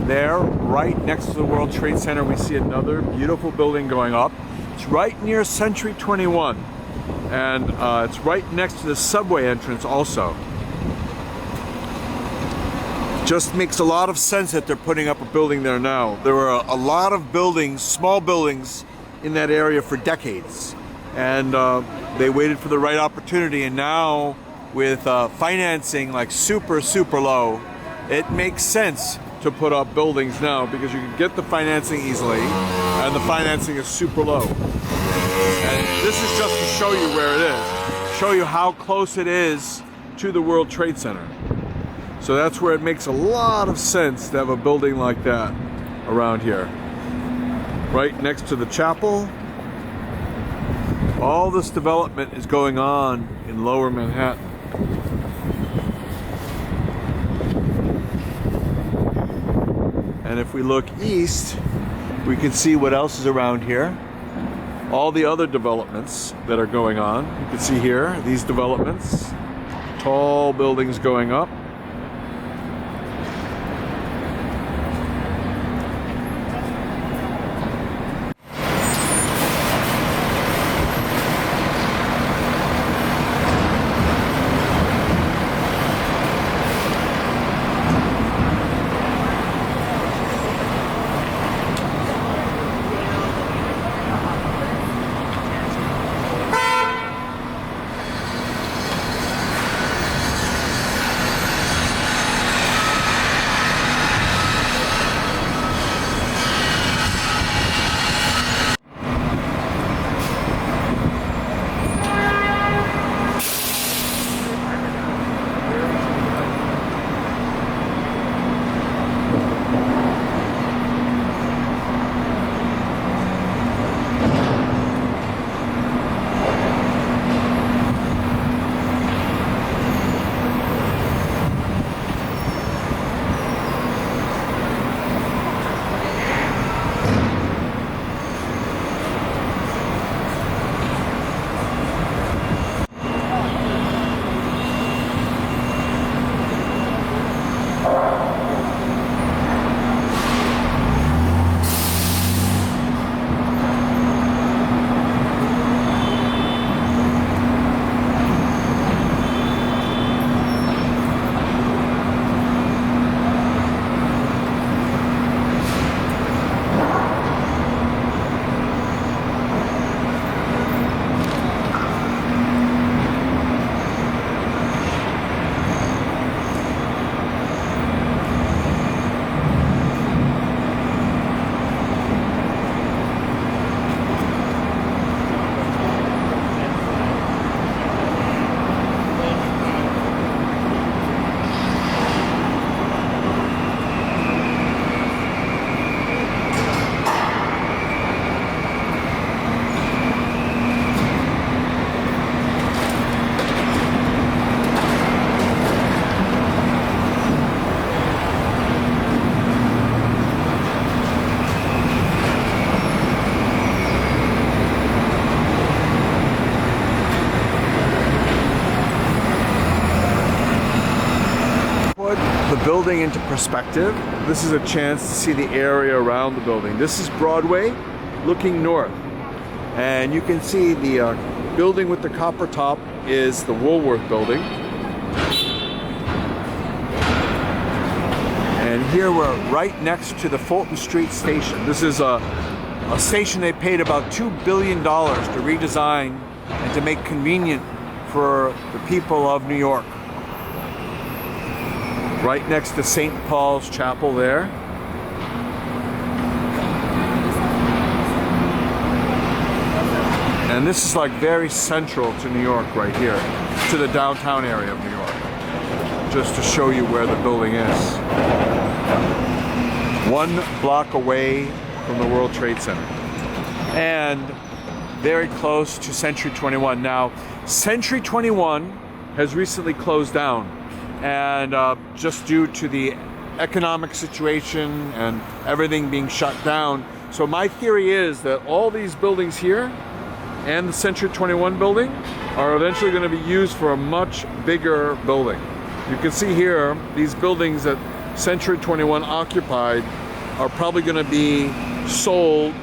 there, right next to the World Trade Center, we see another beautiful building going up. It's right near Century 21, and it's right next to the subway entrance also. Just makes a lot of sense that they're putting up a building there now. There were a lot of buildings, small buildings, in that area for decades, and they waited for the right opportunity, and now with financing like super low, it makes sense to put up buildings now because you can get the financing easily, and the financing is super low. And this is just to show you where it is, show you how close it is to the World Trade Center. So that's where it makes a lot of sense to have a building like that around here. Right next to the chapel. All this development is going on in Lower Manhattan. And if we look east, we can see what else is around here. All the other developments that are going on. You can see here, these developments. Tall buildings going up. Building into perspective. This is a chance to see the area around the building. This is Broadway looking north, and you can see the building with the copper top is the Woolworth building, and here we're right next to the Fulton Street station. This is a station they paid about $2 billion to redesign and to make convenient for the people of New York. Right next to St. Paul's Chapel there. And this is like very central to New York right here, to the downtown area of New York. Just to show you where the building is. 1 block away from the World Trade Center. And very close to Century 21. Now, Century 21 has recently closed down. And just due to the economic situation and everything being shut down. So my theory is that all these buildings here and the Century 21 building are eventually going to be used for a much bigger building. You can see here these buildings that Century 21 occupied are probably going to be sold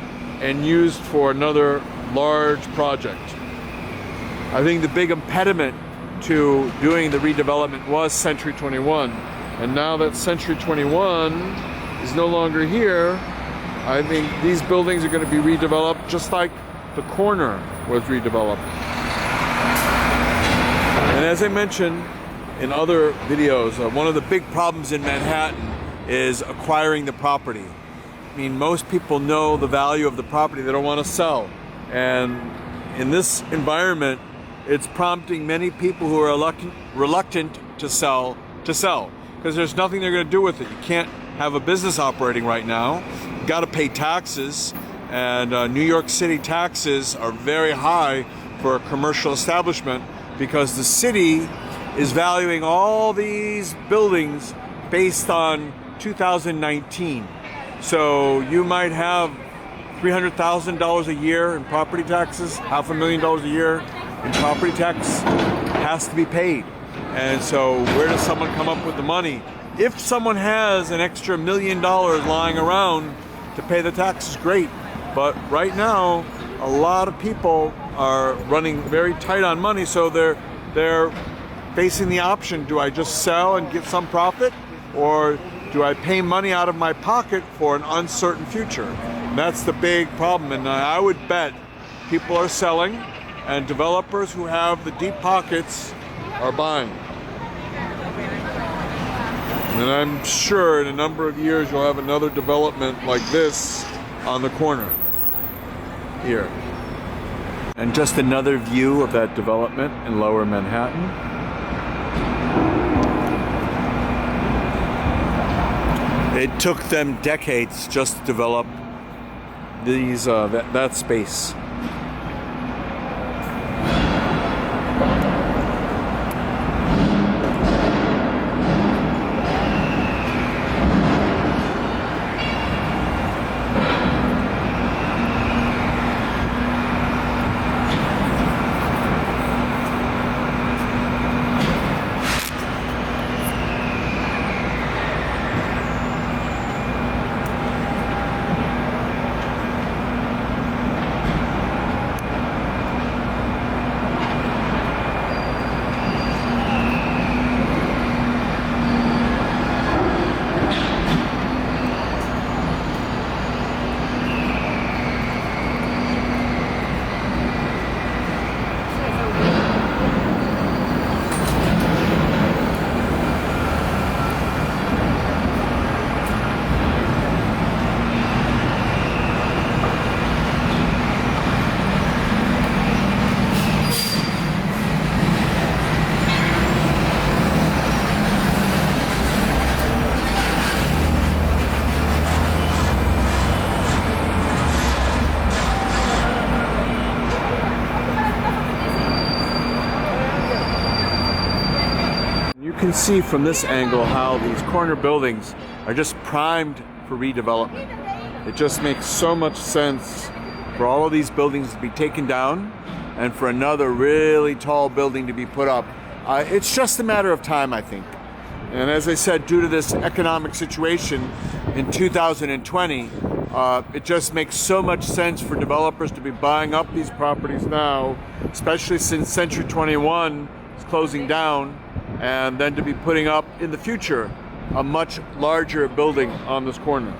and used for another large project. I think the big impediment to doing the redevelopment was Century 21. And now that Century 21 is no longer here, I think these buildings are going to be redeveloped just like the corner was redeveloped. And as I mentioned in other videos, one of the big problems in Manhattan is acquiring the property. I mean, most people know the value of the property. They don't want to sell. And in this environment, it's prompting many people who are reluctant to sell because there's nothing they're going to do with it. You can't have a business operating right now. You got to pay taxes, and New York City taxes are very high for a commercial establishment because the city is valuing all these buildings based on 2019. So you might have $300,000 a year in property taxes, $500,000 a year in property tax has to be paid. And so where does someone come up with the money? If someone has an extra $1 million lying around to pay the taxes, great. But right now, a lot of people are running very tight on money, so they're facing the option: do I just sell and get some profit, or do I pay money out of my pocket for an uncertain future? And that's the big problem. And I would bet people are selling, and developers who have the deep pockets are buying. And I'm sure in a number of years you'll have another development like this on the corner here. And just another view of that development in Lower Manhattan. It took them decades just to develop these that space. You can see from this angle how these corner buildings are just primed for redevelopment. It just makes so much sense for all of these buildings to be taken down and for another really tall building to be put up. It's just a matter of time, I think. And as I said, due to this economic situation in 2020, it just makes so much sense for developers to be buying up these properties now, especially since Century 21 is closing down, and then to be putting up in the future a much larger building on this corner.